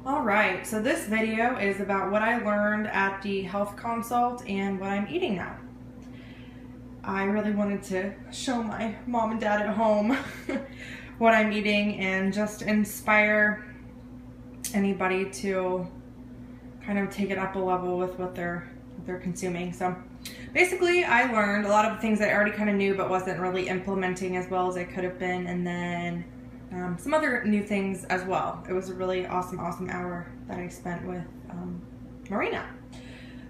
All right, so this video is about what I learned at the health consult and what I'm eating now. I really wanted to show my mom and dad at home what I'm eating and just inspire anybody to kind of take it up a level with what they're consuming. So basically I learned a lot of things I already kind of knew but wasn't really implementing as well as I could have been, and then some other new things as well. It was a really awesome hour that I spent with Marina.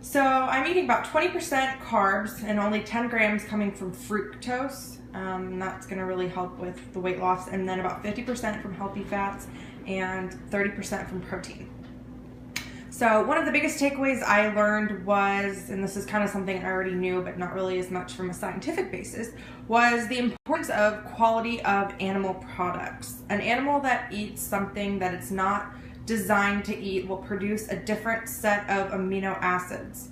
So I'm eating about 20% carbs and only 10 grams coming from fructose. That's going to really help with the weight loss, and then about 50% from healthy fats and 30% from protein. So one of the biggest takeaways I learned was, and this is kind of something I already knew but not really as much from a scientific basis, was the importance of quality of animal products. An animal that eats something that it's not designed to eat will produce a different set of amino acids.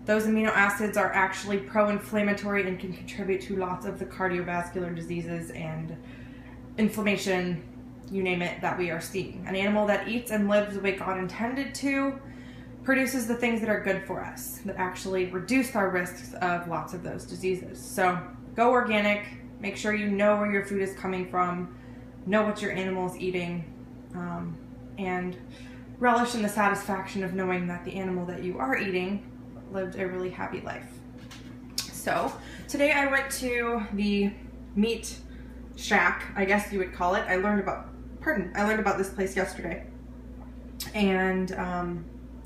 Those amino acids are actually pro-inflammatory and can contribute to lots of the cardiovascular diseases and inflammation, you name it, that we are seeing. An animal that eats and lives the way God intended to produces the things that are good for us, that actually reduce our risks of lots of those diseases. So go organic, make sure you know where your food is coming from, know what your animal is eating, and relish in the satisfaction of knowing that the animal that you are eating lived a really happy life. So today I went to the meat shack, I guess you would call it. I learned about this place yesterday, and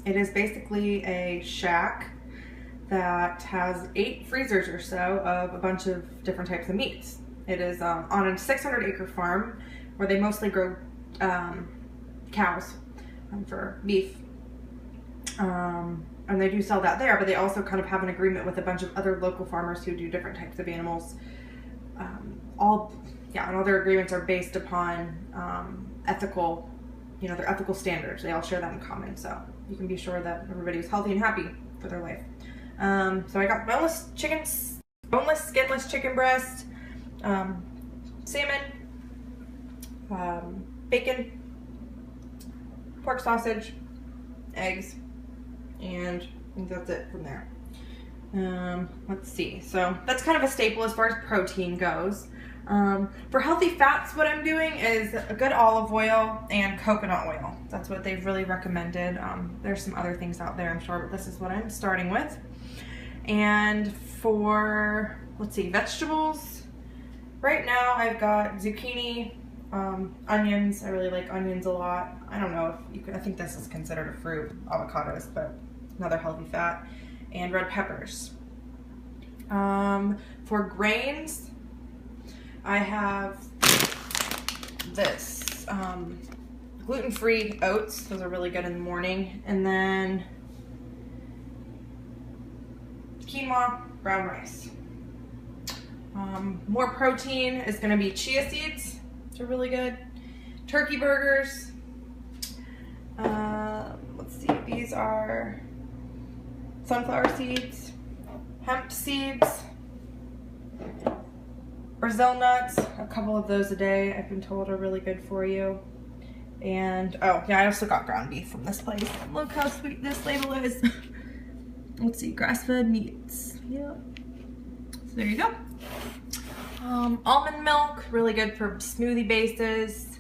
it is basically a shack that has 8 freezers or so of a bunch of different types of meats. It is on a 600-acre farm where they mostly grow cows for beef, and they do sell that there, but they also kind of have an agreement with a bunch of other local farmers who do different types of animals. And all their agreements are based upon ethical, their ethical standards. They all share that in common, so you can be sure that everybody's healthy and happy for their life. So I got boneless, skinless chicken breast, salmon, bacon, pork sausage, eggs, and I think that's it from there. Let's see. So that's kind of a staple as far as protein goes. For healthy fats, what I'm doing is a good olive oil and coconut oil. That's what they've really recommended. There's some other things out there, I'm sure, but this is what I'm starting with. And for, vegetables, right now I've got zucchini, onions. I really like onions a lot. I don't know if you could, I think this is considered a fruit, avocados, but another healthy fat, and red peppers. For grains, I have this gluten-free oats. Those are really good in the morning. And then quinoa, brown rice. More protein is going to be chia seeds. They're really good. Turkey burgers. Let's see, these are sunflower seeds, hemp seeds, Brazil nuts, a couple of those a day I've been told are really good for you. And I also got ground beef from this place. Look how sweet this label is. Let's see, grass-fed meats. Yeah. So there you go. Almond milk, really good for smoothie bases.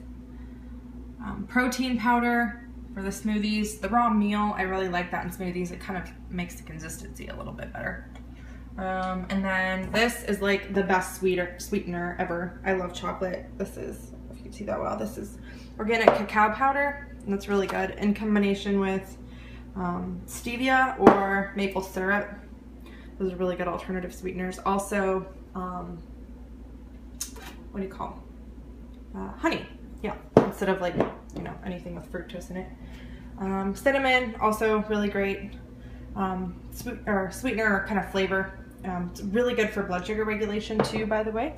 Protein powder for the smoothies. The raw meal, I really like that in smoothies. It kind of makes the consistency a little bit better. And then this is like the best sweetener ever. I love chocolate. This is, if you can see that well, this is organic cacao powder, and that's really good in combination with stevia or maple syrup. Those are really good alternative sweeteners. Also, what do you call honey? Yeah, instead of anything with fructose in it. Cinnamon, also really great sweetener or kind of flavor. It's really good for blood sugar regulation too, by the way.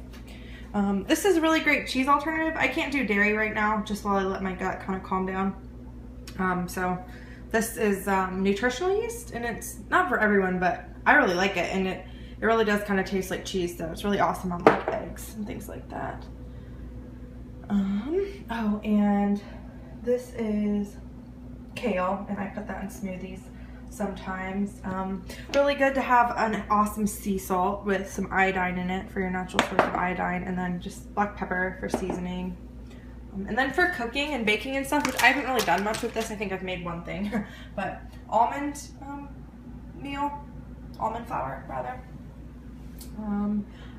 This is a really great cheese alternative. I can't do dairy right now, just while I let my gut kind of calm down. So this is nutritional yeast, and it's not for everyone, but I really like it, and it really does kind of taste like cheese, so it's really awesome on like eggs and things like that. Oh, and this is kale, and I put that in smoothies sometimes. Really good to have an awesome sea salt with some iodine in it for your natural source of iodine, and then just black pepper for seasoning. And then for cooking and baking and stuff, which I haven't really done much with this, I think I've made one thing, but almond flour rather.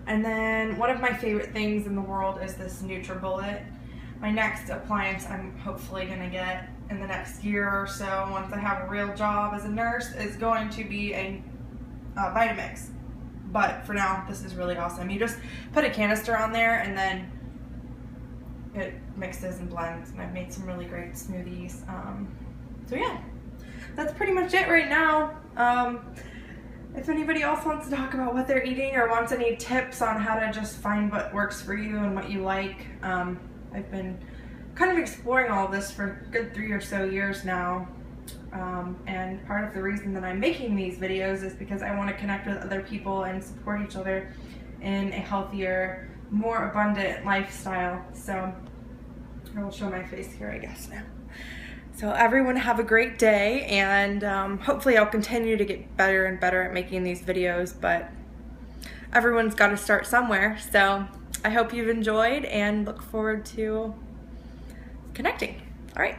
And then one of my favorite things in the world is this NutriBullet. My next appliance I'm hopefully gonna get in the next year or so, once I have a real job as a nurse, is going to be a Vitamix. But for now, this is really awesome. You just put a canister on there and then it mixes and blends, and I've made some really great smoothies. So yeah, that's pretty much it right now. If anybody else wants to talk about what they're eating or wants any tips on how to just find what works for you and what you like, I've been kind of exploring all of this for a good 3 or so years now. And part of the reason that I'm making these videos is because I want to connect with other people and support each other in a healthier, more abundant lifestyle. So I will show my face here, I guess, now. So everyone have a great day, and hopefully I'll continue to get better and better at making these videos, but everyone's got to start somewhere. So I hope you've enjoyed and look forward to connecting. All right.